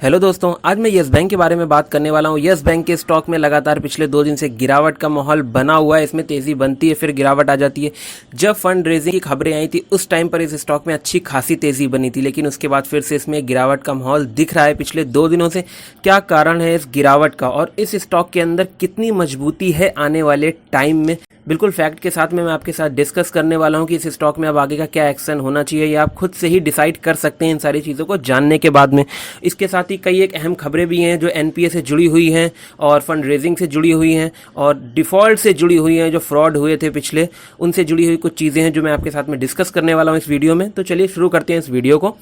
Hello दोस्तों, आज मैं यस बैंक के बारे में बात करने वाला हूँ। यस बैंक के स्टॉक में लगातार पिछले 2 दिन से गिरावट का माहौल बना हुआ है। इसमें तेजी बनती है, फिर गिरावट आ जाती है। जब फंड रेजिंग की खबरें आई थी उस टाइम पर इस स्टॉक में अच्छी खासी तेजी बनी थी, लेकिन उसके बाद फिर से इसमें गिरावट का माहौल दिख रहा है पिछले 2 दिनों से। क्या कारण है इस गिरावट का और इस स्टॉक के अंदर कितनी मजबूती है आने वाले टाइम में, बिल्कुल फैक्ट के साथ में मैं आपके साथ डिस्कस करने वाला हूं कि इस स्टॉक में अब आगे का क्या एक्शन होना चाहिए। या आप खुद से ही डिसाइड कर सकते हैं इन सारी चीज़ों को जानने के बाद में। इसके साथ ही कई एक अहम खबरें भी हैं जो एनपीए से जुड़ी हुई हैं और फंड रेजिंग से जुड़ी हुई हैं और डिफ़ॉल्ट से जुड़ी हुई हैं, जो फ्रॉड हुए थे पिछले, उनसे जुड़ी हुई कुछ चीज़ें हैं जो मैं आपके साथ में डिस्कस करने वाला हूँ इस वीडियो में। तो चलिए शुरू करते हैं इस वीडियो को।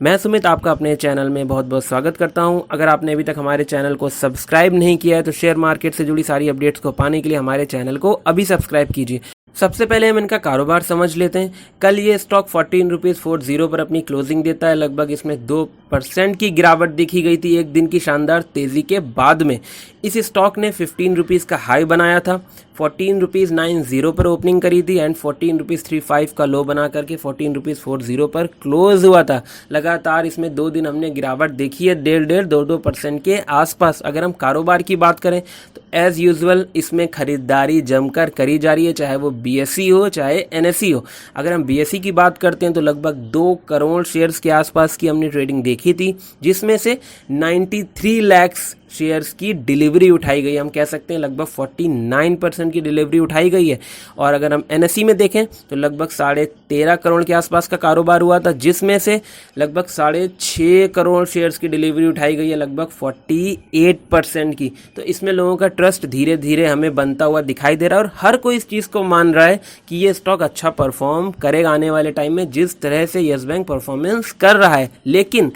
मैं सुमित आपका अपने चैनल में बहुत बहुत स्वागत करता हूं। अगर आपने अभी तक हमारे चैनल को सब्सक्राइब नहीं किया है तो शेयर मार्केट से जुड़ी सारी अपडेट्स को पाने के लिए हमारे चैनल को अभी सब्सक्राइब कीजिए। सबसे पहले हम इनका कारोबार समझ लेते हैं। कल ये स्टॉक 14.40 पर अपनी क्लोजिंग देता है। लगभग इसमें 2% की गिरावट देखी गई थी एक दिन की शानदार तेजी के बाद में। इस स्टॉक ने 15 रुपीज़ का हाई बनाया था, 14.90 पर ओपनिंग करी थी एंड 14.35 का लो बना करके 14.40 पर क्लोज हुआ था। लगातार इसमें 2 दिन हमने गिरावट देखी है 1.5-2% के आसपास। अगर हम कारोबार की बात करें तो एज यूजुअल इसमें खरीदारी जमकर करी जा रही है, चाहे वो बीएसई हो चाहे एनएसई हो। अगर हम बीएसई की बात करते हैं तो लगभग 2 करोड़ शेयर्स के आसपास की हमने ट्रेडिंग देखी थी, जिसमें से 93 लाख शेयर्स की डिलीवरी उठाई गई। हम कह सकते हैं लगभग 49% की डिलीवरी उठाई गई है। और अगर हम एनएसई में देखें तो लगभग 13.5 करोड़ के आसपास का कारोबार हुआ था, जिसमें से लगभग 6.5 करोड़ शेयर्स की डिलीवरी उठाई गई है, लगभग 48% की। तो इसमें लोगों का ट्रस्ट धीरे धीरे हमें बनता हुआ दिखाई दे रहा है और हर कोई इस चीज़ को मान रहा है कि ये स्टॉक अच्छा परफॉर्म करेगा आने वाले टाइम में, जिस तरह से यस बैंक परफॉर्मेंस कर रहा है। लेकिन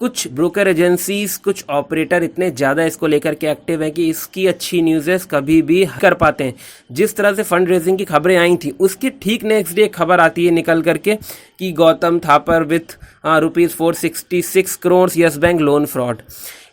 कुछ ब्रोकर एजेंसीज, कुछ ऑपरेटर इतने ज़्यादा इसको लेकर के एक्टिव हैं कि इसकी अच्छी न्यूज़ेस कभी भी कर पाते हैं। जिस तरह से फंड रेजिंग की खबरें आई थी उसके ठीक नेक्स्ट डे खबर आती है निकल करके कि Gautam Thapar with ₹466 crore yes bank loan fraud.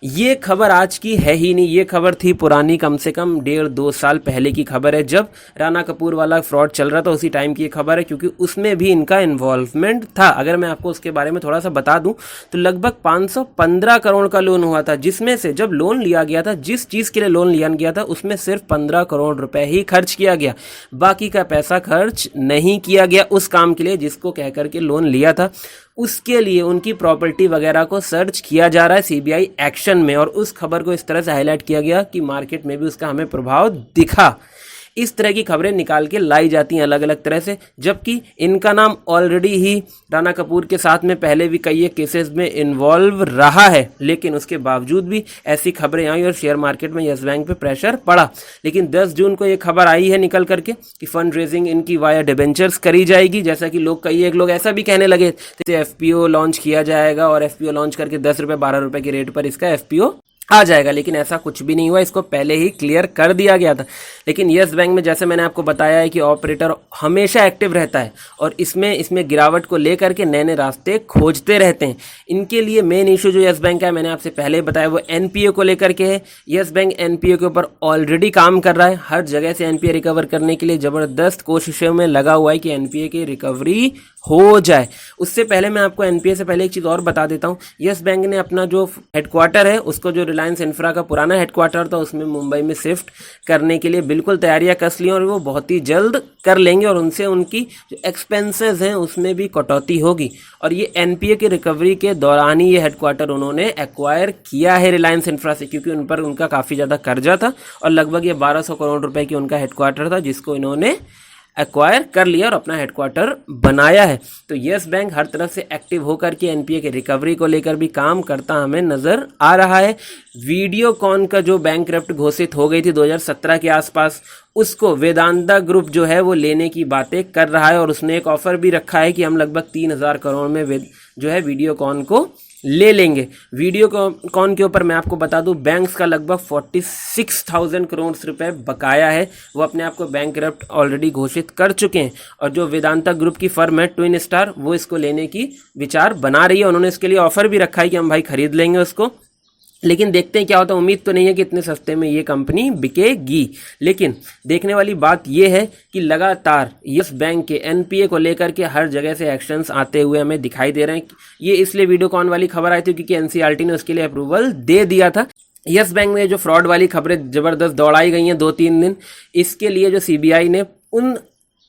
ये खबर आज की है ही नहीं, ये खबर थी पुरानी, कम से कम 1.5-2 साल पहले की खबर है। जब राणा कपूर वाला फ्रॉड चल रहा था उसी टाइम की ये खबर है, क्योंकि उसमें भी इनका इन्वॉल्वमेंट था। अगर मैं आपको उसके बारे में थोड़ा सा बता दूं तो लगभग 515 करोड़ का लोन हुआ था, जिसमें से जब लोन लिया गया था, जिस चीज़ के लिए लोन लिया गया था उसमें सिर्फ 15 करोड़ रुपए ही खर्च किया गया। बाकी का पैसा खर्च नहीं किया गया उस काम के लिए जिसको कह करके लोन लिया था। उसके लिए उनकी प्रॉपर्टी वगैरह को सर्च किया जा रहा है सीबीआई एक्शन में, और उस खबर को इस तरह से हाईलाइट किया गया कि मार्केट में भी उसका हमें प्रभाव दिखा। इस तरह की खबरें निकाल के लाई जाती हैं अलग अलग तरह से, जबकि इनका नाम ऑलरेडी ही राणा कपूर के साथ में पहले भी कई एक केसेस में इन्वॉल्व रहा है। लेकिन उसके बावजूद भी ऐसी खबरें आई और शेयर मार्केट में यस बैंक पे प्रेशर पड़ा। लेकिन 10 जून को ये खबर आई है निकल करके कि फंड रेजिंग इनकी वाया डिबेंचर्स करी जाएगी। जैसा कि कई एक लोग ऐसा भी कहने लगे थे एफपीओ लॉन्च किया जाएगा और एफपीओ लॉन्च करके 10 रुपये 12 रुपये के रेट पर इसका एफपीओ आ जाएगा, लेकिन ऐसा कुछ भी नहीं हुआ। इसको पहले ही क्लियर कर दिया गया था। लेकिन यस बैंक में जैसे मैंने आपको बताया है कि ऑपरेटर हमेशा एक्टिव रहता है और इसमें गिरावट को लेकर के नए नए रास्ते खोजते रहते हैं। इनके लिए मेन इशू जो यस बैंक का है, मैंने आपसे पहले ही बताया, वो एनपीए को लेकर के है। यस बैंक एनपीए के ऊपर ऑलरेडी काम कर रहा है। हर जगह से एनपीए रिकवर करने के लिए जबरदस्त कोशिशों में लगा हुआ है कि एनपीए की रिकवरी हो जाए। उससे पहले मैं आपको एनपीए से पहले एक चीज़ और बता देता हूँ। यस बैंक ने अपना जो हेडक्वार्टर है उसको, जो रिलायंस इंफ्रा का पुराना हेडक्वार्टर था, उसमें मुंबई में शिफ्ट करने के लिए बिल्कुल तैयारियां कस ली और वो बहुत ही जल्द कर लेंगे और उनसे उनकी जो एक्सपेंसेस हैं उसमें भी कटौती होगी। और ये एनपीए की रिकवरी के दौरान ही ये हेडक्वार्टर उन्होंने एक्वायर किया है रिलायंस इंफ्रा से, क्योंकि उन पर उनका काफ़ी ज़्यादा कर्जा था और लगभग ये 1200 करोड़ रुपए की उनका हेडक्वार्टर था, जिसको इन्होंने एक्वायर कर लिया और अपना हेडक्वार्टर बनाया है। तो यस बैंक हर तरफ से एक्टिव होकर के एनपीए के रिकवरी को लेकर भी काम करता हमें नजर आ रहा है। वीडियोकॉन का जो बैंकरप्ट घोषित हो गई थी 2017 के आसपास, उसको वेदांता ग्रुप जो है वो लेने की बातें कर रहा है और उसने एक ऑफर भी रखा है कि हम लगभग 3000 करोड़ में जो है वीडियोकॉन को ले लेंगे। वीडियोकॉन के ऊपर मैं आपको बता दूं, बैंक्स का लगभग 46,000 करोड़ रुपए बकाया है। वो अपने आप को बैंकरप्ट ऑलरेडी घोषित कर चुके हैं और जो वेदांता ग्रुप की फर्म है ट्विन स्टार, वो इसको लेने की विचार बना रही है। उन्होंने इसके लिए ऑफर भी रखा है कि हम भाई खरीद लेंगे उसको। लेकिन देखते हैं क्या होता है। उम्मीद तो नहीं है कि इतने सस्ते में ये कंपनी बिकेगी, लेकिन देखने वाली बात ये है कि लगातार यस बैंक के एनपीए को लेकर के हर जगह से एक्शंस आते हुए हमें दिखाई दे रहे हैं। ये इसलिए वीडियोकॉन वाली खबर आई थी क्योंकि एनसीईआरटी ने उसके लिए अप्रूवल दे दिया था। यस बैंक में जो फ्रॉड वाली खबरें जबरदस्त दौड़ाई गई हैं 2-3 दिन, इसके लिए जो सीबीआई ने उन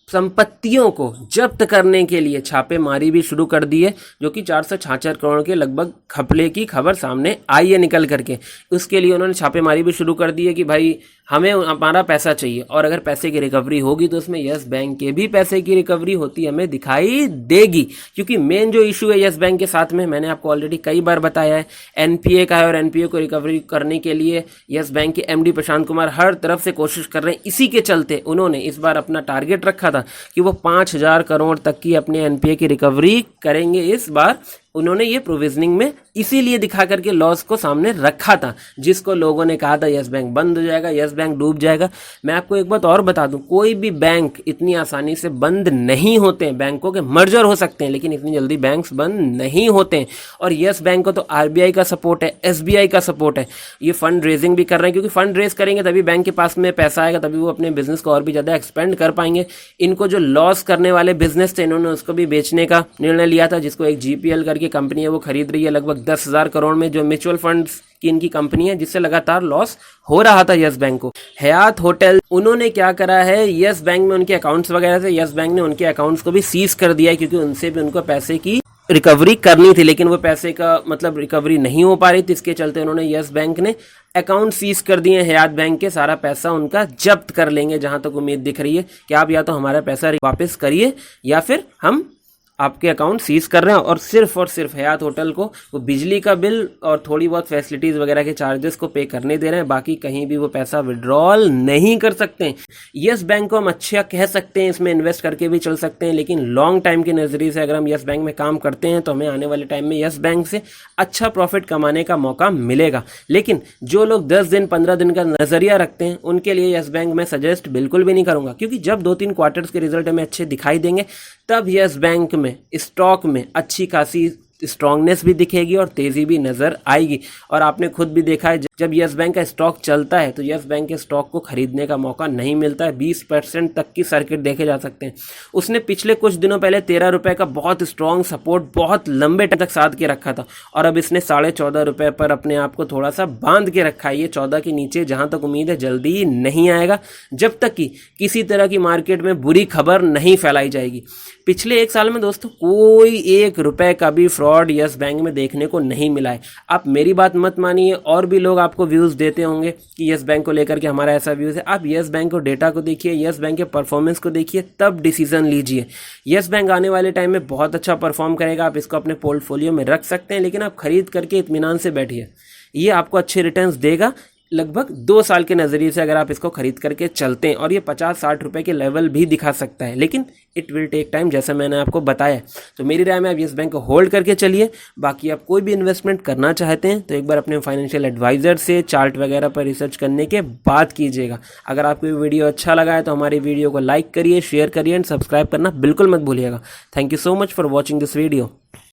संपत्तियों को जब्त करने के लिए छापेमारी भी शुरू कर दी है, जो कि 466 करोड़ के लगभग घपले की खबर सामने आई है निकल करके। उसके लिए उन्होंने छापेमारी भी शुरू कर दी है कि भाई हमें हमारा पैसा चाहिए, और अगर पैसे की रिकवरी होगी तो उसमें यस बैंक के भी पैसे की रिकवरी होती हमें दिखाई देगी। क्योंकि मेन जो इशू है यस बैंक के साथ में, मैंने आपको ऑलरेडी कई बार बताया है, एनपीए का है, और एनपीए को रिकवरी करने के लिए यस बैंक के एमडी प्रशांत कुमार हर तरफ से कोशिश कर रहे हैं। इसी के चलते उन्होंने इस बार अपना टारगेट रखा था कि वो 5,000 करोड़ तक की अपने एनपीए की रिकवरी करेंगे इस बार। उन्होंने ये प्रोविजनिंग में इसीलिए दिखा करके लॉस को सामने रखा था, जिसको लोगों ने कहा था यस बैंक बंद हो जाएगा, यस बैंक डूब जाएगा। मैं आपको एक बात और बता दूं, कोई भी बैंक इतनी आसानी से बंद नहीं होते हैं। बैंकों के मर्जर हो सकते हैं, लेकिन इतनी जल्दी बैंक्स बंद नहीं होते हैं। और यस बैंक को तो आरबीआई का सपोर्ट है, एसबीआई का सपोर्ट है। ये फंड रेजिंग भी कर रहे हैं, क्योंकि फंड रेज करेंगे तभी बैंक के पास में पैसा आएगा, तभी वो अपने बिजनेस को और भी ज़्यादा एक्सपेंड कर पाएंगे। इनको जो लॉस करने वाले बिजनेस थे, इन्होंने उसको भी बेचने का निर्णय लिया था, जिसको एक जीपीएल करके कंपनी है वो खरीद रही है लगभग 10,000 करोड़ में, जो म्यूचुअल फंड्स की इनकी कंपनी है, जिससे लगातार लॉस हो रहा था यस बैंक को। हयात होटल, उन्होंने क्या करा है, यस बैंक में उनके अकाउंट्स वगैरह से यस बैंक ने उनके अकाउंट्स को भी सीज कर दिया है, क्योंकि उनसे भी उनको पैसे की रिकवरी करनी थी, लेकिन वो पैसे का मतलब रिकवरी नहीं हो पा रही थी। इसके चलते उन्होंने यस बैंक ने अकाउंट सीज कर दिए हयात बैंक के, सारा पैसा उनका जब्त कर लेंगे। जहां तक उम्मीद दिख रही है कि आप या तो हमारा पैसा वापस करिए या फिर हम आपके अकाउंट सीज कर रहे हैं। और सिर्फ हयात होटल को वो बिजली का बिल और थोड़ी बहुत फैसिलिटीज वगैरह के चार्जेस को पे करने दे रहे हैं, बाकी कहीं भी वो पैसा विड्रॉल नहीं कर सकते हैं। यस बैंक को हम अच्छा कह सकते हैं, इसमें इन्वेस्ट करके भी चल सकते हैं, लेकिन लॉन्ग टाइम के नजरिए से अगर हम यस बैंक में काम करते हैं तो हमें आने वाले टाइम में यस बैंक से अच्छा प्रॉफिट कमाने का मौका मिलेगा। लेकिन जो लोग 10 दिन 15 दिन का नजरिया रखते हैं, उनके लिए यस बैंक में सजेस्ट बिल्कुल भी नहीं करूंगा, क्योंकि जब 2-3 क्वार्टर्स के रिजल्ट हमें अच्छे दिखाई देंगे, तब यस बैंक में स्टॉक में अच्छी खासी स्ट्रांगनेस भी दिखेगी और तेजी भी नजर आएगी। और आपने खुद भी देखा है, जब यस बैंक का स्टॉक चलता है तो यस बैंक के स्टॉक को खरीदने का मौका नहीं मिलता है। 20% तक की सर्किट देखे जा सकते हैं। उसने पिछले कुछ दिनों पहले 13 रुपए का बहुत स्ट्रांग सपोर्ट बहुत लंबे टाइम तक साध के रखा था, और अब इसने 14.5 रुपए पर अपने आप को थोड़ा सा बांध के रखा है। ये 14 के नीचे जहां तक उम्मीद है जल्दी नहीं आएगा, जब तक कि किसी तरह की मार्केट में बुरी खबर नहीं फैलाई जाएगी। पिछले 1 साल में दोस्तों कोई 1 रुपए का भी फ्रॉड यस बैंक में देखने को नहीं मिला है। आप मेरी बात मत मानिए, और भी लोग आपको व्यूज देते होंगे कि यस बैंक को लेकर के हमारा ऐसा व्यूज है। आप यस बैंक को डेटा को देखिए, यस बैंक के परफॉर्मेंस को देखिए, तब डिसीजन लीजिए। यस बैंक आने वाले टाइम में बहुत अच्छा परफॉर्म करेगा, आप इसको अपने पोर्टफोलियो में रख सकते हैं, लेकिन आप खरीद करके इत्मीनान से बैठिए। ये आपको अच्छे रिटर्न्स देगा लगभग 2 साल के नज़रिए से, अगर आप इसको खरीद करके चलते हैं। और ये 50-60 रुपए के लेवल भी दिखा सकता है, लेकिन इट विल टेक टाइम, जैसा मैंने आपको बताया। तो मेरी राय में आप यस बैंक को होल्ड करके चलिए। बाकी आप कोई भी इन्वेस्टमेंट करना चाहते हैं तो एक बार अपने फाइनेंशियल एडवाइजर से चार्ट वगैरह पर रिसर्च करने के बाद कीजिएगा। अगर आपको ये वीडियो अच्छा लगा है तो हमारी वीडियो को लाइक करिए, शेयर करिए एंड सब्सक्राइब करना बिल्कुल मत भूलिएगा। Thank you so much for watching this video.